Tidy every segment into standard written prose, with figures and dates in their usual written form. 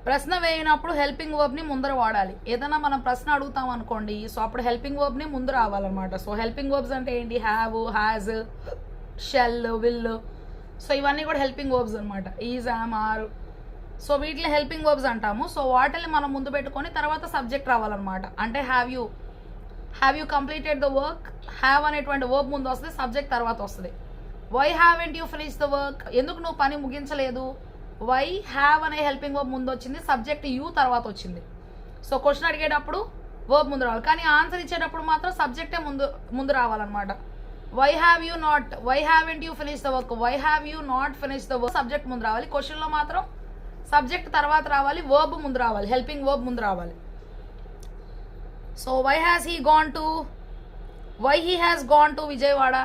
ప్రశ్న వేయినప్పుడు helping verb ని ముందర వాడాలి. ఏదైనా మనం ప్రశ్న అడుగుతాం అనుకోండి, సో అప్పుడు హెల్పింగ్ వర్బ్ ని ముందు రావాలన్నమాట. సో హెల్పింగ్ వర్బ్స్ అంటే ఏంటి? Have, has, shall, will. So ఇవన్నీ కూడా హెల్పింగ్ వర్బ్స్ అనమాట. Is, am, are. సో వీటిని హెల్పింగ్ వర్బ్స్ అంటాము. సో వాటిని మనం ముందు పెట్టుకొని తర్వాత సబ్జెక్ట్ రావాలన్నమాట. అంటే have you completed the work. Have అనేటువంటి వర్బ్ ముందు వస్తుంది, సబ్జెక్ట్ తర్వాత వస్తుంది. Why haven't you finish the work? ఎందుకు నువ్వు పని ముగించలేదు? వై హ్యావ్ అనే హెల్పింగ్ వర్బ్ ముందు వచ్చింది, సబ్జెక్ట్ యూ తర్వాత వచ్చింది. సో క్వశ్చన్ అడిగేటప్పుడు వర్బ్ ముందు రావాలి, కానీ ఆన్సర్ ఇచ్చేటప్పుడు మాత్రం సబ్జెక్టే ముందు రావాలన్నమాట. Why haven't you finish the work? Why have you not finish the work? Subject ముందు రావాలి. క్వశ్చన్లో మాత్రం సబ్జెక్ట్ తర్వాత రావాలి, వర్బ్ ముందు రావాలి, హెల్పింగ్ వర్బ్ ముందు రావాలి. So why has he gone to Vijayawada?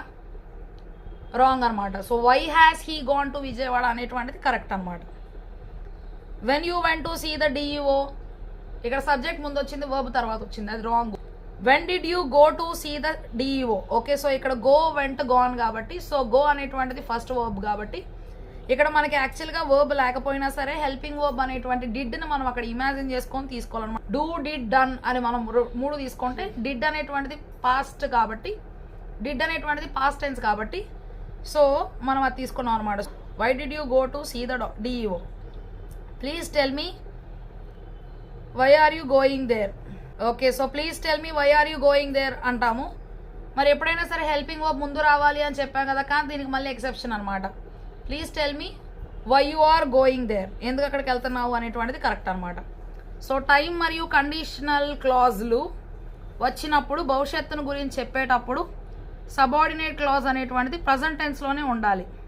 Wrong అనమాట. So why has he gone to Vijayawada అనేటువంటిది కరెక్ట్ అనమాట. When you went to see the DEO, ఇక్కడ సబ్జెక్ట్ ముందు వచ్చింది, వర్బ్ తర్వాత వచ్చింది, అది wrong. When did you go to see the DEO? Okay, so ఇక్కడ గో, వెంట్, గాన్ కాబట్టి, సో గో అనేటువంటిది ఫస్ట్ వర్బ్ కాబట్టి ఇక్కడ మనకి యాక్చువల్గా వర్బ్ లేకపోయినా సరే హెల్పింగ్ వర్బ్ అనేటువంటి డిడ్ని మనం అక్కడ ఇమాజిన్ చేసుకొని తీసుకోవాలన్నమాట. డూ, డిడ్, డన్ అని మనం 3 తీసుకుంటే డిడ్ అనేటువంటిది పాస్ట్ కాబట్టి, డిడ్ అనేటువంటిది పాస్ట్ టెన్స్ కాబట్టి సో మనం అది తీసుకున్నాం అనమాట. Why did you go to see the DEO? Please tell me why are you going there? Okay, so please tell me why are you going there అంటాము. మరి ఎప్పుడైనా సరే హెల్పింగ్ వర్బ్ ముందు రావాలి అని చెప్పాం కదా, కానీ దీనికి మళ్ళీ ఎక్సెప్షన్ అనమాట. Please tell me why you are going there, ఎందుకు అక్కడికి వెళ్తున్నావు అనేటువంటిది కరెక్ట్ అనమాట. సో టైం మరియు కండిషనల్ క్లాజ్లు వచ్చినప్పుడు భవిష్యత్తును గురించి చెప్పేటప్పుడు సబార్డినేట్ క్లాజ్ అనేటువంటిది ప్రజెంట్ టెన్స్లోనే ఉండాలి.